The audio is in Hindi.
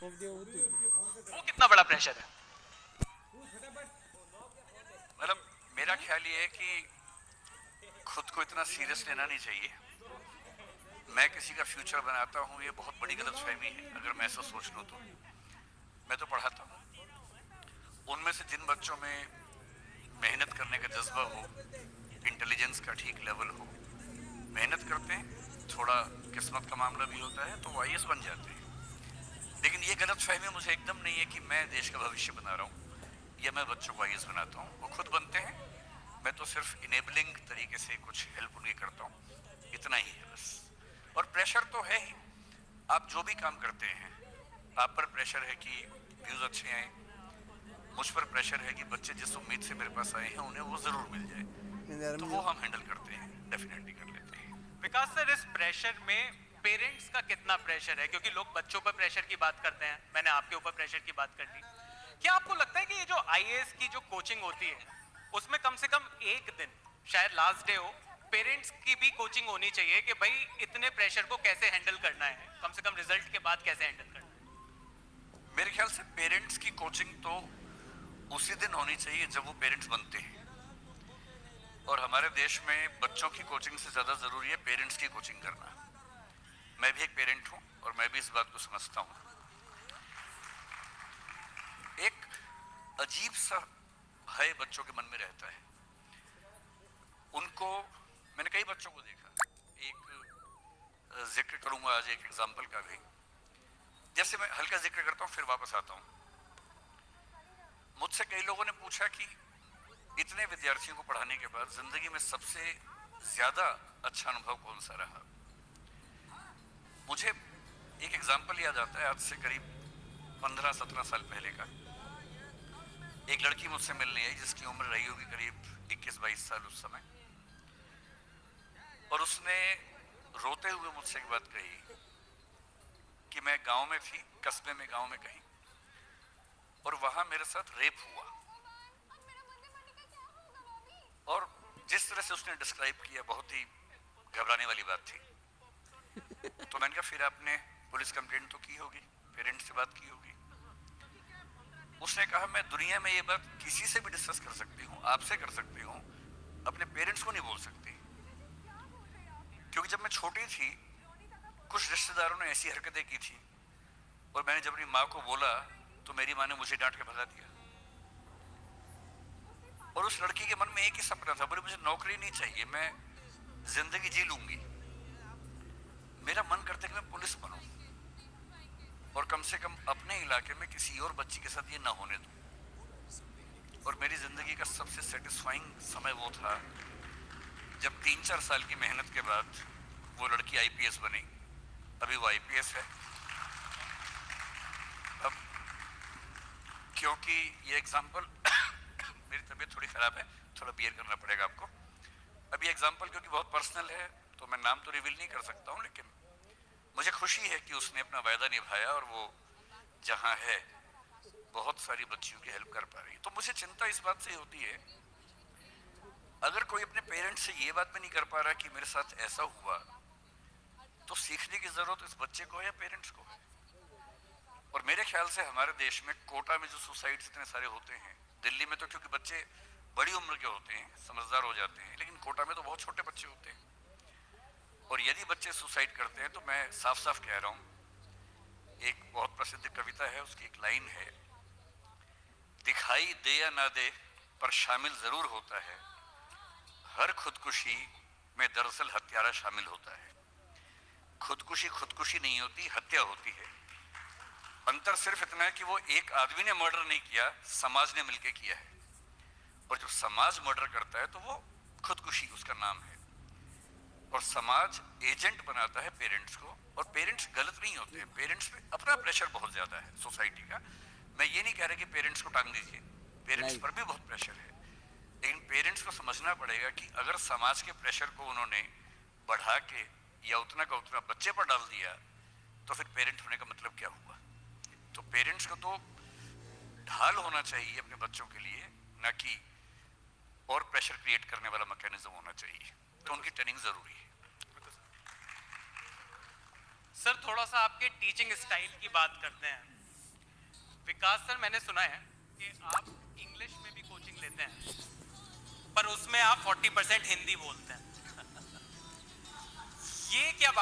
वो कितना बड़ा प्रेशर है? मतलब मेरा ख्याल ये है कि खुद को इतना सीरियस लेना नहीं चाहिए। मैं किसी का फ्यूचर बनाता हूँ, ये बहुत बड़ी गलतफहमी है अगर मैं ऐसा सोच लूँ तो। मैं तो पढ़ाता हूँ, उनमें से जिन बच्चों में मेहनत करने का जज्बा हो, इंटेलिजेंस का ठीक लेवल हो, मेहनत करते हैं, थोड़ा किस्मत का मामला भी होता है तो वो आईएएस बन जाते हैं। लेकिन ये गलतफहमी मुझे एकदम नहीं है कि मैं देश का भविष्य बना रहा हूँ या मैं बच्चों को आईएएस बनाता हूँ। वो खुद बनते हैं, मैं तो सिर्फ इनेबलिंग तरीके से कुछ हेल्प उनकी करता हूँ, इतना ही है बस। और प्रेशर तो है ही, आप जो भी काम करते हैं आप पर प्रेशर है कि व्यूज अच्छे आए, मुझ पर प्रेशर है कि बच्चे जिस उम्मीद से मेरे पास आए हैं उन्हें वो जरूर मिल जाए। तो वो हम हैंडल करते हैं, डेफिनेटली कर लेते हैं। विकास सर, इस प्रेशर में पेरेंट्स का कितना प्रेशर है? क्योंकि लोग बच्चों पर प्रेशर की बात करते हैं, मैंने आपके ऊपर प्रेशर की बात कर ली। क्या आपको लगता है कि ये जो आईएएस की जो कोचिंग होती है उसमें कम से कम एक दिन, शायद लास्ट डे हो, पेरेंट्स की भी कोचिंग होनी चाहिए कि भाई इतने प्रेशर को कैसे हैंडल करना है, कम से कम रिजल्ट के बाद कैसे हैंडल करना है? मेरे ख्याल से पेरेंट्स की कोचिंग तो उसी दिन होनी चाहिए जब वो पेरेंट्स बनते हैं। और हमारे देश में बच्चों की कोचिंग से ज्यादा जरूरी है पेरेंट्स की कोचिंग करना। मैं भी एक पेरेंट हूं और मैं भी इस बात को समझता हूं। एक अजीब सा भय बच्चों के मन में रहता है। उनको, मैंने कई बच्चों को देखा, एक जिक्र करूंगा आज एक एग्जाम्पल का भी। जैसे मैं हल्का जिक्र करता हूं फिर वापस आता हूं। मुझसे कई लोगों ने पूछा कि इतने विद्यार्थियों को पढ़ाने के बाद जिंदगी में सबसे ज्यादा अच्छा अनुभव कौन सा रहा। मुझे एक एग्जाम्पल याद आता है, आज से करीब 15-17 साल पहले का। एक लड़की मुझसे मिलने आई जिसकी उम्र रही होगी करीब 21-22 साल उस समय। और उसने रोते हुए मुझसे एक बात कही कि मैं गांव में थी, कस्बे में, गांव में कहीं, और वहां मेरे साथ रेप हुआ। और जिस तरह से उसने डिस्क्राइब किया बहुत ही घबराने वाली बात थी। तो मैंने कहा फिर आपने पुलिस कंप्लेंट तो की होगी, पेरेंट्स से बात की होगी। उसने कहा मैं दुनिया में ये बात किसी से भी डिस्कस कर सकती हूँ, आपसे कर सकती हूँ, अपने पेरेंट्स को नहीं बोल सकती। क्योंकि जब मैं छोटी थी कुछ रिश्तेदारों ने ऐसी हरकतें की थी और मैंने जब अपनी माँ को बोला तो मेरी माँ ने मुझे डांट के भगा दिया। और उस लड़की के मन में एक ही सपना था, बोले मुझे नौकरी नहीं चाहिए, मैं जिंदगी जी लूंगी। मेरा मन करता है कि मैं पुलिस बनूं और कम से कम अपने इलाके में किसी और बच्ची के साथ ये ना होने दूं। और मेरी जिंदगी का सबसे सेटिस्फाइंग समय वो था जब 3-4 साल की मेहनत के बाद वो लड़की आईपीएस बनी। अभी वो आईपीएस है। अब क्योंकि ये एग्जाम्पल मेरी तबीयत थोड़ी खराब है, थोड़ा बियर करना पड़ेगा आपको। अब ये एग्जाम्पल क्योंकि बहुत पर्सनल है तो मैं नाम तो रिवील नहीं कर सकता हूँ, लेकिन मुझे खुशी है कि उसने अपना वायदा निभाया और वो जहाँ है बहुत सारी बच्चियों की हेल्प कर पा रही है। तो मुझे चिंता इस बात से होती है, अगर कोई अपने पेरेंट्स से ये बात भी नहीं कर पा रहा कि मेरे साथ ऐसा हुआ, तो सीखने की जरूरत इस बच्चे को है या पेरेंट्स को है। और मेरे ख्याल से हमारे देश में कोटा में जो सुसाइड्स इतने सारे होते हैं, दिल्ली में तो क्योंकि बच्चे बड़ी उम्र के होते हैं, समझदार हो जाते हैं, लेकिन कोटा में तो बहुत छोटे बच्चे होते हैं। और यदि बच्चे सुसाइड करते हैं तो मैं साफ साफ कह रहा हूँ, एक बहुत प्रसिद्ध कविता है, उसकी एक लाइन है, दिखाई दे या ना दे पर शामिल जरूर होता है, हर खुदकुशी में दरअसल हत्यारा शामिल होता है। खुदकुशी खुदकुशी नहीं होती, हत्या होती है। अंतर सिर्फ इतना है कि वो एक आदमी ने मर्डर नहीं किया, समाज ने मिलकर किया है। और जब समाज मर्डर करता है तो वो खुदकुशी उसका नाम है। और समाज एजेंट बनाता है पेरेंट्स को, और पेरेंट्स गलत नहीं होते हैं, पेरेंट्स में अपना प्रेशर बहुत ज्यादा है सोसाइटी का। मैं ये नहीं कह रहा कि पेरेंट्स को टांग दीजिए, पेरेंट्स पर भी बहुत प्रेशर है। लेकिन पेरेंट्स को समझना पड़ेगा कि अगर समाज के प्रेशर को उन्होंने बढ़ा के या उतना का उतना बच्चे पर डाल दिया तो फिर पेरेंट होने का मतलब क्या हुआ। तो पेरेंट्स को तो ढाल होना चाहिए अपने बच्चों के लिए, ना कि और प्रेशर क्रिएट करने वाला मैकेनिज्म होना चाहिए। तो उनकी ट्रेनिंग जरूरी है। सर, थोड़ा सा आपके टीचिंग स्टाइल की बात करते हैं। विकास सर, मैंने सुना है कि आप इंग्लिश में भी कोचिंग लेते हैं, पर उसमें आप 40% हिंदी बोलते हैं। ये क्या